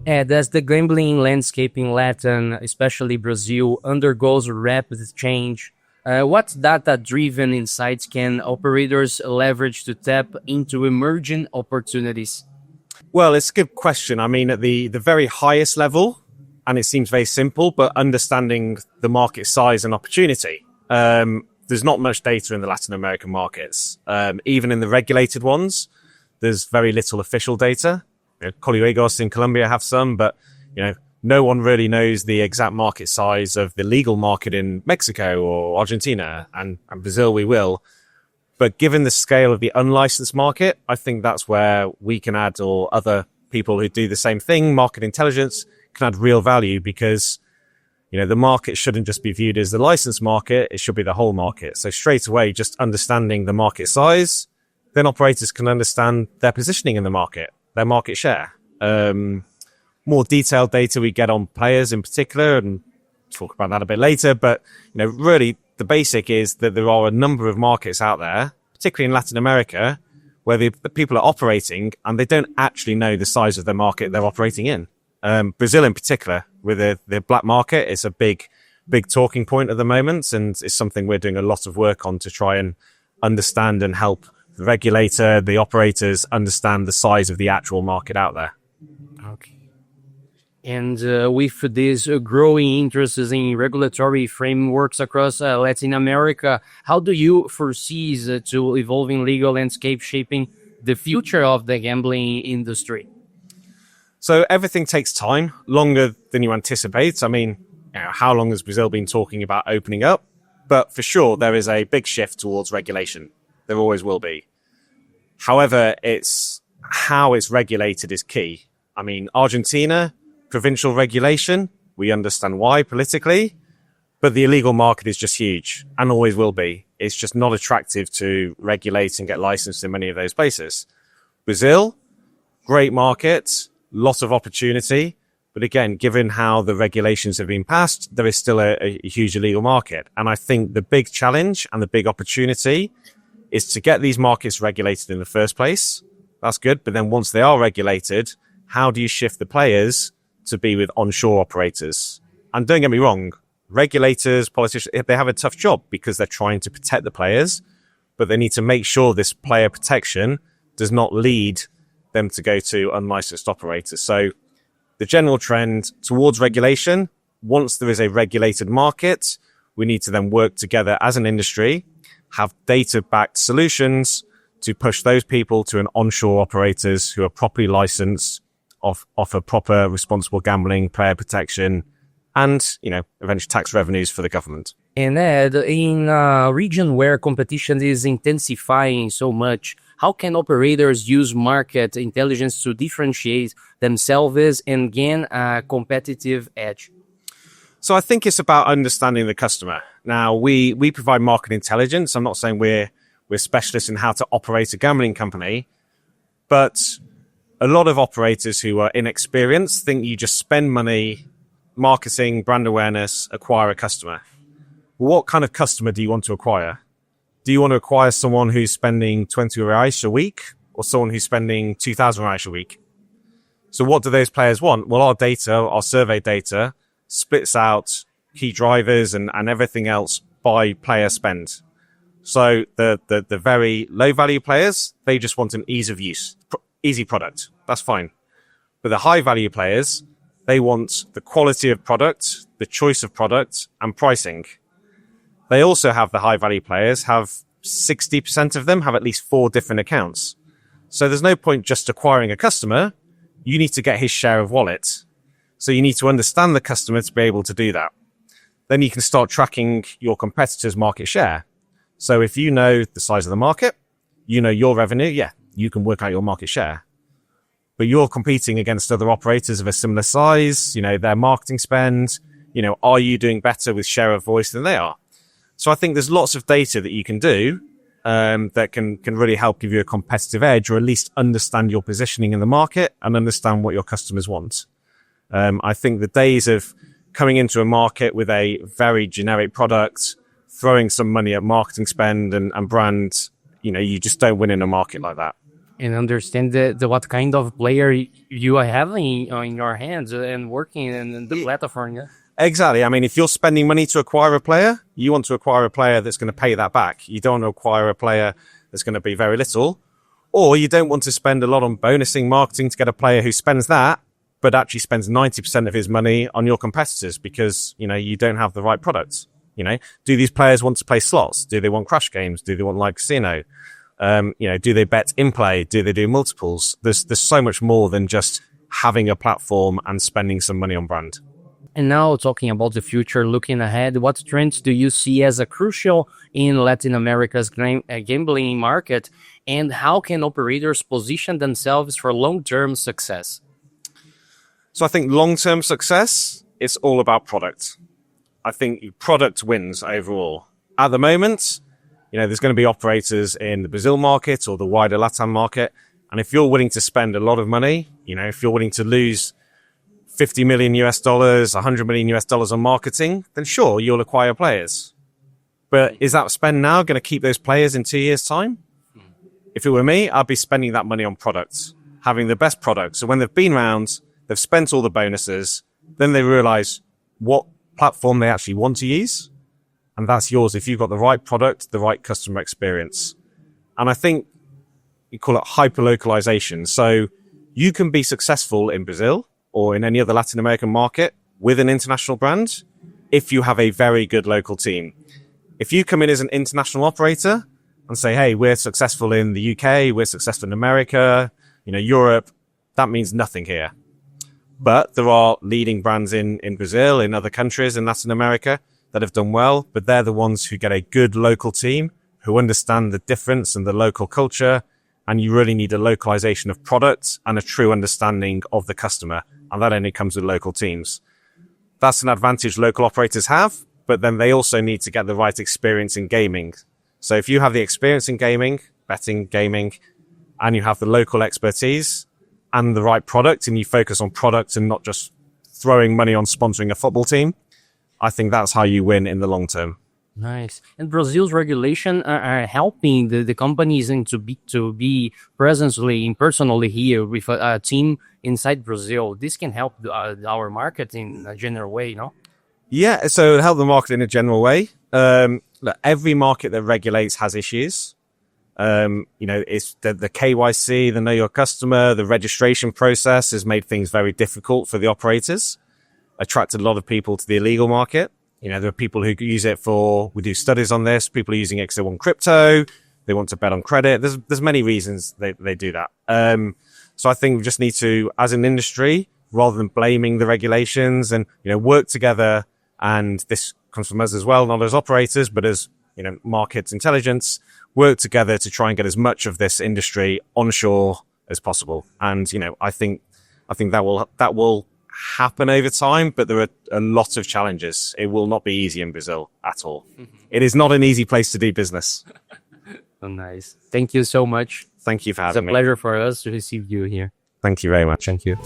As the gambling landscape in Latin, especially Brazil, undergoes rapid change, what data-driven insights can operators leverage to tap into emerging opportunities? Well, it's a good question. I mean, at the very highest level, and it seems very simple, but understanding the market size and opportunity. There's not much data in the Latin American markets. Even in the regulated ones, there's very little official data. Colegios in Colombia have some, but no one really knows the exact market size of the legal market in Mexico or Argentina, and Brazil we will. But given the scale of the unlicensed market, I think that's where we can add, or other people who do the same thing, market intelligence, can add real value, because the market shouldn't just be viewed as the licensed market, it should be the whole market. So straight away, just understanding the market size, then operators can understand their positioning in the market, their market share. More detailed data we get on players in particular, and talk about that a bit later. But, really the basic is that there are a number of markets out there, particularly in Latin America, where the people are operating and they don't actually know the size of the market they're operating in. Brazil in particular, with the black market, is a big talking point at the moment, and it's something we're doing a lot of work on to try and understand and help the regulator, the operators understand the size of the actual market out there. Okay. And with this growing interest in regulatory frameworks across Latin America, how do you foresee to evolving legal landscape shaping the future of the gambling industry? So everything takes time, longer than you anticipate. I mean, how long has Brazil been talking about opening up? But for sure, there is a big shift towards regulation. There always will be. However, it's how it's regulated is key. I mean, Argentina, provincial regulation, we understand why politically, but the illegal market is just huge and always will be. It's just not attractive to regulate and get licensed in many of those places. Brazil, great market, lot of opportunity. But again, given how the regulations have been passed, there is still a huge illegal market. And I think the big challenge and the big opportunity is to get these markets regulated in the first place. That's good. But then once they are regulated, how do you shift the players to be with onshore operators? And don't get me wrong, regulators, politicians, they have a tough job because they're trying to protect the players, but they need to make sure this player protection does not lead them to go to unlicensed operators. So the general trend towards regulation, once there is a regulated market, we need to then work together as an industry, have data-backed solutions to push those people to an onshore operators who are properly licensed, offer proper responsible gambling, player protection, and, eventually tax revenues for the government. And Ed, in a region where competition is intensifying so much, how can operators use market intelligence to differentiate themselves and gain a competitive edge? So I think it's about understanding the customer. Now, we provide market intelligence. I'm not saying we're specialists in how to operate a gambling company, but a lot of operators who are inexperienced think you just spend money, marketing, brand awareness, acquire a customer. What kind of customer do you want to acquire? Do you want to acquire someone who's spending 20 reais a week, or someone who's spending 2,000 reais a week? So what do those players want? Well, our data, our survey data, splits out key drivers and everything else by player spend. So the very low value players, they just want an ease of use, easy product. That's fine. But the high value players, they want the quality of product, the choice of product, and pricing. They also have the high value players, have 60% of them have at least 4 different accounts. So there's no point just acquiring a customer. You need to get his share of wallet. So you need to understand the customer to be able to do that. Then you can start tracking your competitors' market share. So if you know the size of the market, you know your revenue, you can work out your market share. But you're competing against other operators of a similar size, their marketing spend, are you doing better with share of voice than they are? So I think there's lots of data that you can do that can really help give you a competitive edge, or at least understand your positioning in the market and understand what your customers want. I think the days of coming into a market with a very generic product, throwing some money at marketing spend and brand, you just don't win in a market like that. and understand what kind of player you are having in your hands and working in the platform. Yeah. Exactly. I mean, if you're spending money to acquire a player, you want to acquire a player that's going to pay that back. You don't want to acquire a player that's going to be very little, or you don't want to spend a lot on bonusing marketing to get a player who spends that, but actually spends 90% of his money on your competitors because, you don't have the right products. Do these players want to play slots? Do they want crash games? Do they want live casino? Do they bet in play? Do they do multiples? There's so much more than just having a platform and spending some money on brand. And now talking about the future, looking ahead, what trends do you see as a crucial in Latin America's gambling market, and how can operators position themselves for long-term success? So I think long-term success is all about product. I think product wins overall. At the moment, there's going to be operators in the Brazil market or the wider LATAM market. And if you're willing to spend a lot of money, if you're willing to lose 50 million US dollars, 100 million US dollars on marketing, then sure, you'll acquire players. But is that spend now going to keep those players in 2 years' time? If it were me, I'd be spending that money on products, having the best products. So when they've been round, they've spent all the bonuses, then they realize what platform they actually want to use. And that's yours if you've got the right product, the right customer experience. And I think you call it hyper-localization. So you can be successful in Brazil or in any other Latin American market with an international brand if you have a very good local team. If you come in as an international operator and say, hey, we're successful in the UK, we're successful in America, Europe, that means nothing here. But there are leading brands in Brazil, in other countries in Latin America that have done well, but they're the ones who get a good local team who understand the difference and the local culture. And you really need a localization of products and a true understanding of the customer. And that only comes with local teams. That's an advantage local operators have, but then they also need to get the right experience in gaming. So if you have the experience in gaming, betting, gaming, and you have the local expertise and the right product, and you focus on product and not just throwing money on sponsoring a football team, I think that's how you win in the long term. Nice. And Brazil's regulation are helping the companies to be presently personally here with a team inside Brazil. This can help our market in a general way, no? Yeah, so help the market in a general way. Look, every market that regulates has issues. It's the KYC, the know your customer, the registration process has made things very difficult for the operators, attracted a lot of people to the illegal market. There are people who use it we do studies on this, people are using it because they want crypto, they want to bet on credit. There's many reasons they do that. So I think we just need to, as an industry, rather than blaming the regulations and, work together. And this comes from us as well, not as operators, but as, market intelligence, work together to try and get as much of this industry onshore as possible. And, I think that will happen over time, but there are a lot of challenges. It will not be easy in Brazil at all. It is not an easy place to do business. Oh, nice. Thank you so much. Thank you for having me. It's a pleasure for us to receive you here. Thank you very much. Thank you.